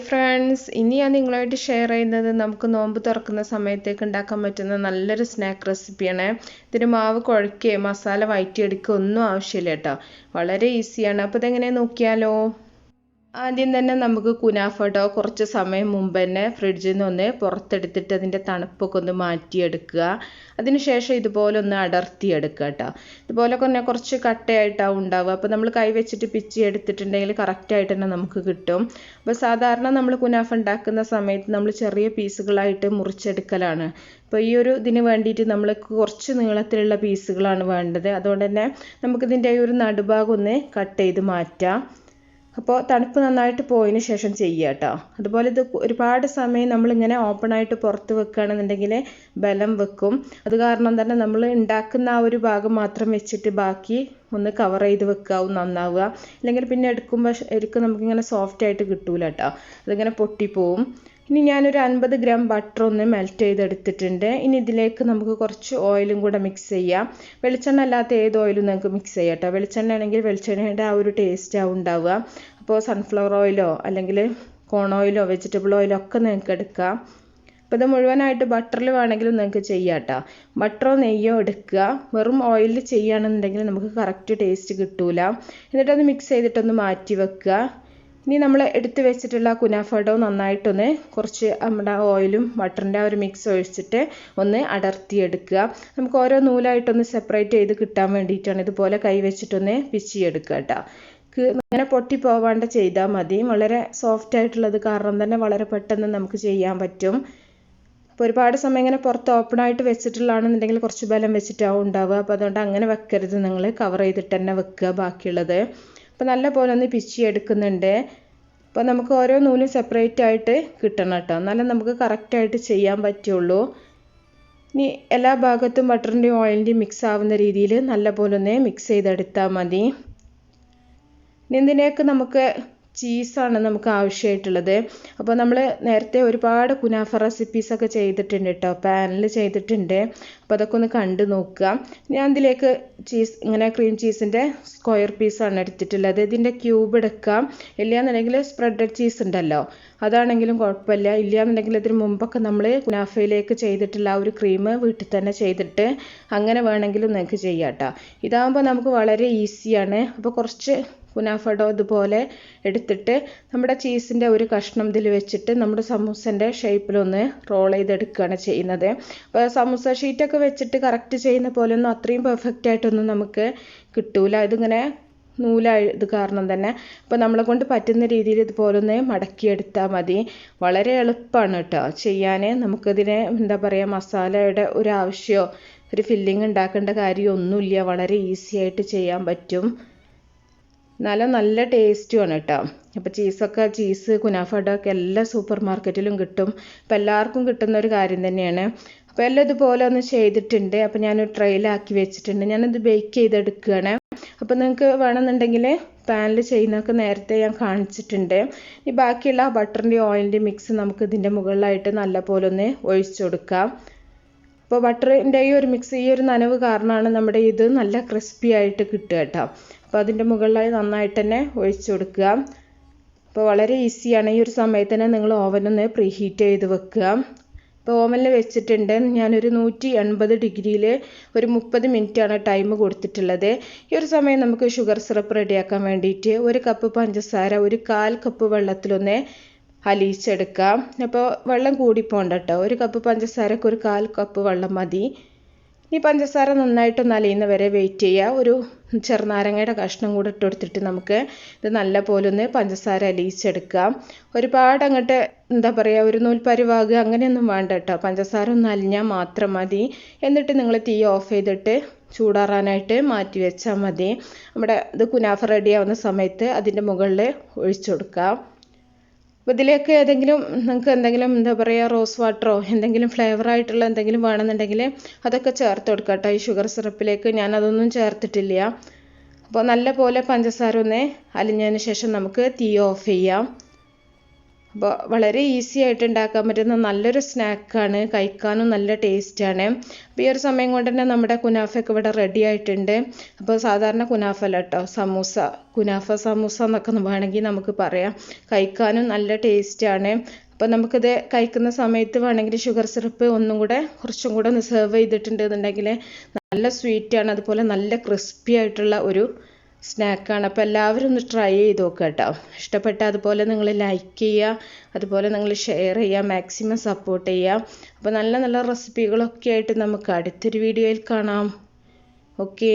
Friends, ഇനി ഞാൻ നിങ്ങളായിട്ട് ഷെയർ ചെയ്യുന്നത് നമുക്ക് നോമ്പ് തുറക്കുന്ന സമയത്തേക്ക് ഉണ്ടാക്കാൻ പറ്റുന്ന നല്ലൊരു സ്നാക്ക് റെസിപ്പിയാണ്. ഇതിന് മാവ് കുഴയ്ക്കുകയോ മസാല വഴറ്റിയെടുക്കുകയോ ഒന്നും ആവശ്യമില്ല കേട്ടോ. വളരെ ഈസിയാണ്. അപ്പോൾ ഇതെങ്ങനെയാണ് നോക്കിയാലോ. ആദ്യം തന്നെ നമുക്ക് കുനാഫ ഡോ കുറച്ച് സമയം മുമ്പ് തന്നെ ഫ്രിഡ്ജിൽ നിന്ന് ഒന്ന് പുറത്തെടുത്തിട്ട് അതിൻ്റെ തണുപ്പൊക്കെ ഒന്ന് മാറ്റിയെടുക്കുക. അതിനുശേഷം ഇതുപോലെ ഒന്ന് അടർത്തിയെടുക്കുക കേട്ടോ. ഇതുപോലെ തന്നെ കുറച്ച് കട്ടയായിട്ടാവും ഉണ്ടാവുക. അപ്പോൾ നമ്മൾ കൈ വെച്ചിട്ട് പിച്ചി എടുത്തിട്ടുണ്ടെങ്കിൽ കറക്റ്റായിട്ട് തന്നെ നമുക്ക് കിട്ടും. അപ്പോൾ സാധാരണ നമ്മൾ കുനാഫ ഉണ്ടാക്കുന്ന സമയത്ത് നമ്മൾ ചെറിയ പീസുകളായിട്ട് മുറിച്ചെടുക്കലാണ്. അപ്പോൾ ഈ ഒരു ഇതിന് വേണ്ടിയിട്ട് നമ്മൾ കുറച്ച് നീളത്തിലുള്ള പീസുകളാണ് വേണ്ടത്. അതുകൊണ്ട് തന്നെ നമുക്കിതിൻ്റെ ഈ ഒരു നടുഭാഗം ഒന്ന് കട്ട് ചെയ്ത് മാറ്റാം. അപ്പോൾ തണുപ്പ് നന്നായിട്ട് പോയതിന് ശേഷം ചെയ്യുക കേട്ടോ. അതുപോലെ ഇത് ഒരുപാട് സമയം നമ്മളിങ്ങനെ ഓപ്പണായിട്ട് പുറത്ത് വെക്കുകയാണെന്നുണ്ടെങ്കിൽ ബലം വെക്കും. അത് കാരണം തന്നെ നമ്മൾ ഉണ്ടാക്കുന്ന ആ ഒരു ഭാഗം മാത്രം വെച്ചിട്ട് ബാക്കി ഒന്ന് കവർ ചെയ്ത് വെക്കാവും നന്നാവുക. അല്ലെങ്കിൽ പിന്നെ എടുക്കുമ്പോൾ ശരിക്കും നമുക്കിങ്ങനെ സോഫ്റ്റ് ആയിട്ട് കിട്ടൂല കേട്ടോ. അതിങ്ങനെ പൊട്ടിപ്പോവും. ഇനി ഞാനൊരു 50 ഗ്രാം ബട്ടർ ഒന്ന് മെൽറ്റ് ചെയ്തെടുത്തിട്ടുണ്ട്. ഇനി ഇതിലേക്ക് നമുക്ക് കുറച്ച് ഓയിലും കൂടെ മിക്സ് ചെയ്യാം. വെളിച്ചെണ്ണ അല്ലാത്ത ഏത് ഓയിലും നിങ്ങൾക്ക് മിക്സ് ചെയ്യാം കേട്ടോ. വെളിച്ചെണ്ണ ആണെങ്കിൽ വെളിച്ചെണ്ണയുടെ ആ ഒരു ടേസ്റ്റ് ആവും ഉണ്ടാവുക. അപ്പോൾ സൺഫ്ലവർ ഓയിലോ അല്ലെങ്കിൽ കോൺ ഓയിലോ വെജിറ്റബിൾ ഓയിലോ ഒക്കെ നിങ്ങൾക്ക് എടുക്കാം. അപ്പോൾ ഇത് മുഴുവനായിട്ട് ബട്ടറിൽ വേണമെങ്കിലും നിങ്ങൾക്ക് ചെയ്യാം കേട്ടോ. ബട്ടറോ നെയ്യോ എടുക്കുക. വെറും ഓയിലിൽ ചെയ്യുകയാണെന്നുണ്ടെങ്കിൽ നമുക്ക് കറക്റ്റ് ടേസ്റ്റ് കിട്ടൂല. എന്നിട്ടത് മിക്സ് ചെയ്തിട്ടൊന്ന് മാറ്റി വെക്കുക. ഇനി നമ്മൾ എടുത്ത് വെച്ചിട്ടുള്ള കുനാഫ ഡോ നന്നായിട്ടൊന്ന് കുറച്ച് നമ്മുടെ ഓയിലും ബട്ടറിൻ്റെ ആ ഒരു മിക്സ് ഒഴിച്ചിട്ട് ഒന്ന് അടർത്തിയെടുക്കുക. നമുക്ക് ഓരോ നൂലായിട്ടൊന്ന് സെപ്പറേറ്റ് ചെയ്ത് കിട്ടാൻ വേണ്ടിയിട്ടാണ് ഇതുപോലെ കൈ വെച്ചിട്ടൊന്ന് പിച്ചിയെടുക്കുക കേട്ടോ. ഇങ്ങനെ പൊട്ടി പോവാണ്ട് ചെയ്താൽ മതി. വളരെ സോഫ്റ്റ് ആയിട്ടുള്ളത് കാരണം തന്നെ വളരെ പെട്ടെന്ന് നമുക്ക് ചെയ്യാൻ പറ്റും. അപ്പോൾ ഒരുപാട് സമയം ഇങ്ങനെ പുറത്ത് ഓപ്പണായിട്ട് വെച്ചിട്ടുള്ളതാണെന്നുണ്ടെങ്കിൽ കുറച്ച് ബലം വെച്ചിട്ടാവും ഉണ്ടാവുക. അപ്പോൾ അതുകൊണ്ട് അങ്ങനെ വെക്കരുത്, നിങ്ങൾ കവർ ചെയ്തിട്ട് തന്നെ വെക്കുക ബാക്കിയുള്ളത്. അപ്പോൾ നല്ല പോലെ ഒന്ന് പിച്ചി എടുക്കുന്നുണ്ട്. അപ്പോൾ നമുക്ക് ഓരോ നൂലും സെപ്പറേറ്റ് ആയിട്ട് കിട്ടണം കേട്ടോ. എന്നാലും നമുക്ക് കറക്റ്റായിട്ട് ചെയ്യാൻ പറ്റുള്ളൂ. ഇനി എല്ലാ ഭാഗത്തും ബട്ടറിൻ്റെയും ഓയിലിൻ്റെയും മിക്സ് ആവുന്ന രീതിയിൽ നല്ല പോലെ ഒന്ന് മിക്സ് ചെയ്തെടുത്താൽ മതി. ഇനി ഇതിലേക്ക് നമുക്ക് ചീസാണ് നമുക്ക് ആവശ്യമായിട്ടുള്ളത്. അപ്പോൾ നമ്മൾ നേരത്തെ ഒരുപാട് കുനാഫ റെസിപ്പീസൊക്കെ ചെയ്തിട്ടുണ്ട് കേട്ടോ. പാനിൽ ചെയ്തിട്ടുണ്ട്. അപ്പോൾ അതൊക്കെ ഒന്ന് കണ്ടു നോക്കുക. ഞാൻ ഇതിലേക്ക് ചീസ് ഇങ്ങനെ ക്രീം ചീസിൻ്റെ സ്ക്വയർ പീസാണ് എടുത്തിട്ടുള്ളത്. ഇതിൻ്റെ ക്യൂബ് എടുക്കാം. ഇല്ലയെന്നുണ്ടെങ്കിൽ സ്പ്രെഡഡ് ചീസ് ഉണ്ടല്ലോ, അതാണെങ്കിലും കുഴപ്പമില്ല. ഇല്ലയെന്നുണ്ടെങ്കിൽ ഇതിന് മുമ്പൊക്കെ നമ്മൾ കുനാഫയിലേക്ക് ചെയ്തിട്ടുള്ള ആ ഒരു ക്രീം വീട്ടിൽ തന്നെ ചെയ്തിട്ട് അങ്ങനെ വേണമെങ്കിലും നിങ്ങൾക്ക് ചെയ്യാം കേട്ടോ. ഇതാകുമ്പോൾ നമുക്ക് വളരെ ഈസിയാണ്. അപ്പോൾ കുറച്ച് കുനാഫ ഡോ ഇതുപോലെ എടുത്തിട്ട് നമ്മുടെ ചീസിൻ്റെ ഒരു കഷ്ണം ഇതിൽ വെച്ചിട്ട് നമ്മുടെ സമൂസൻ്റെ ഷേപ്പിലൊന്ന് റോൾ ചെയ്തെടുക്കുകയാണ് ചെയ്യുന്നത്. അപ്പോൾ സമൂസ ഷീറ്റൊക്കെ വെച്ചിട്ട് കറക്റ്റ് ചെയ്യുന്ന പോലെ ഒന്നും അത്രയും പെർഫെക്റ്റ് ആയിട്ടൊന്നും നമുക്ക് കിട്ടൂല. ഇതിങ്ങനെ നൂലായത് കാരണം തന്നെ. അപ്പോൾ നമ്മളെ കൊണ്ട് പറ്റുന്ന രീതിയിൽ ഇതുപോലെ ഒന്ന് മടക്കിയെടുത്താൽ മതി. വളരെ എളുപ്പമാണ് കേട്ടോ ചെയ്യാൻ. നമുക്കിതിന് എന്താ പറയുക, മസാലയുടെ ഒരു ആവശ്യമോ ഒരു ഫില്ലിങ് ഉണ്ടാക്കേണ്ട കാര്യമൊന്നുമില്ല. വളരെ ഈസി ആയിട്ട് ചെയ്യാൻ പറ്റും. നല്ല ടേസ്റ്റുമാണ് കേട്ടോ. അപ്പോൾ ചീസ് കുനാഫ ഡോ ഒക്കെ എല്ലാ സൂപ്പർ മാർക്കറ്റിലും കിട്ടും. അപ്പോൾ എല്ലാവർക്കും കിട്ടുന്ന ഒരു കാര്യം തന്നെയാണ്. അപ്പോൾ എല്ലാം ഇതുപോലെ ഒന്ന് ചെയ്തിട്ടുണ്ട്. അപ്പോൾ ഞാനൊരു ട്രെയിലാക്കി വെച്ചിട്ടുണ്ട്. ഞാനിത് ബേക്ക് ചെയ്തെടുക്കുകയാണ്. അപ്പോൾ നിങ്ങൾക്ക് വേണമെന്നുണ്ടെങ്കിൽ പാനിൽ ചെയ്യുന്നതൊക്കെ നേരത്തെ ഞാൻ കാണിച്ചിട്ടുണ്ട്. ഈ ബാക്കിയുള്ള ബട്ടറിൻ്റെ ഓയിലിൻ്റെ മിക്സ് നമുക്ക് ഇതിൻ്റെ മുകളിലായിട്ട് നല്ല പോലെ ഒന്ന് ഒഴിച്ചു കൊടുക്കാം. അപ്പോൾ ബട്ടറിൻ്റെ ഈ ഒരു മിക്സ്, ഈ ഒരു നനവ് കാരണമാണ് നമ്മുടെ ഇത് നല്ല ക്രിസ്പി ആയിട്ട് കിട്ടുക കേട്ടോ. അപ്പോൾ അതിൻ്റെ മുകളിലായി നന്നായിട്ട് തന്നെ ഒഴിച്ചു കൊടുക്കുക. അപ്പോൾ വളരെ ഈസിയാണ്. ഈ ഒരു സമയത്ത് തന്നെ നിങ്ങൾ ഓവനൊന്ന് പ്രീ ഹീറ്റ് ചെയ്ത് വെക്കുക. ഇപ്പോൾ ഓവനിൽ വെച്ചിട്ടുണ്ട്. ഞാനൊരു 180 ഡിഗ്രിയിൽ ഒരു 30 മിനിറ്റാണ് ടൈം കൊടുത്തിട്ടുള്ളത്. ഈ ഒരു സമയം നമുക്ക് ഷുഗർ സിറപ്പ് റെഡിയാക്കാൻ വേണ്ടിയിട്ട് 1 കപ്പ് പഞ്ചസാര 1/4 കപ്പ് വെള്ളത്തിലൊന്ന് അലിയിച്ചെടുക്കാം. അപ്പോൾ വെള്ളം കൂടിപ്പോണ്ട കേട്ടോ. 1 കപ്പ് പഞ്ചസാരക്ക് 1/4 കപ്പ് വെള്ളം മതി. ഈ പഞ്ചസാര നന്നായിട്ടൊന്ന് അലിയുന്ന വരെ വെയിറ്റ് ചെയ്യുക. ഒരു ചെറുനാരങ്ങയുടെ കഷ്ണം കൂടെ ഇട്ട് കൊടുത്തിട്ട് നമുക്ക് ഇത് നല്ല പോലെ ഒന്ന് പഞ്ചസാര അലിയിച്ചെടുക്കാം. ഒരുപാട് അങ്ങോട്ട് എന്താ പറയുക, ഒരു നൂൽപ്പരുവാകുക അങ്ങനെയൊന്നും വേണ്ട കേട്ടോ. പഞ്ചസാര ഒന്ന് അലിഞ്ഞാൽ മാത്രം മതി. എന്നിട്ട് നിങ്ങൾ തീ ഓഫ് ചെയ്തിട്ട് ചൂടാറാനായിട്ട് മാറ്റി വെച്ചാൽ മതി. നമ്മുടെ ഇത് കുനാഫ റെഡിയാവുന്ന സമയത്ത് അതിൻ്റെ മുകളിൽ ഒഴിച്ചു കൊടുക്കാം. അപ്പോൾ ഇതിലേക്ക് ഏതെങ്കിലും നിങ്ങൾക്ക് എന്തെങ്കിലും എന്താ പറയുക, റോസ് വാട്ടറോ എന്തെങ്കിലും ഫ്ലേവറായിട്ടുള്ള എന്തെങ്കിലും വേണമെന്നുണ്ടെങ്കിൽ അതൊക്കെ ചേർത്ത് കൊടുക്കാം കേട്ടോ. ഈ ഷുഗർ സിറപ്പിലേക്ക് ഞാനതൊന്നും ചേർത്തിട്ടില്ല. അപ്പോൾ നല്ല പോലെ പഞ്ചസാര ഒന്ന് അലിഞ്ഞതിന് ശേഷം നമുക്ക് തീ ഓഫ് ചെയ്യാം. അപ്പോൾ വളരെ ഈസി ആയിട്ട് ഉണ്ടാക്കാൻ പറ്റുന്ന നല്ലൊരു സ്നാക്കാണ്, കഴിക്കാനും നല്ല ടേസ്റ്റാണ്. അപ്പോൾ ഈ ഒരു സമയം കൊണ്ട് തന്നെ നമ്മുടെ കുനാഫയൊക്കെ ഇവിടെ റെഡി ആയിട്ടുണ്ട്. അപ്പോൾ സാധാരണ കുനാഫ അല്ല കേട്ടോ, സമൂസ, കുനാഫ സമൂസ എന്നൊക്കെ വേണമെങ്കിൽ നമുക്ക് പറയാം. കഴിക്കാനും നല്ല ടേസ്റ്റാണ്. അപ്പോൾ നമുക്കിത് കഴിക്കുന്ന സമയത്ത് വേണമെങ്കിൽ ഷുഗർ സിറപ്പ് കുറച്ചും കൂടെ ഒന്ന് സെർവ് ചെയ്തിട്ടുണ്ടെന്നുണ്ടെങ്കിൽ നല്ല സ്വീറ്റാണ്, അതുപോലെ നല്ല ക്രിസ്പി ആയിട്ടുള്ള ഒരു സ്നാക്കാണ്. അപ്പോൾ എല്ലാവരും ഒന്ന് ട്രൈ ചെയ്ത് നോക്കുക കേട്ടോ. ഇഷ്ടപ്പെട്ട അതുപോലെ നിങ്ങൾ ലൈക്ക് ചെയ്യുക, അതുപോലെ നിങ്ങൾ ഷെയർ ചെയ്യുക, മാക്സിമം സപ്പോർട്ട് ചെയ്യുക. അപ്പോൾ നല്ല നല്ല റെസിപ്പികളൊക്കെ ആയിട്ട് നമുക്ക് അടുത്തൊരു വീഡിയോയിൽ കാണാം. ഓക്കേ.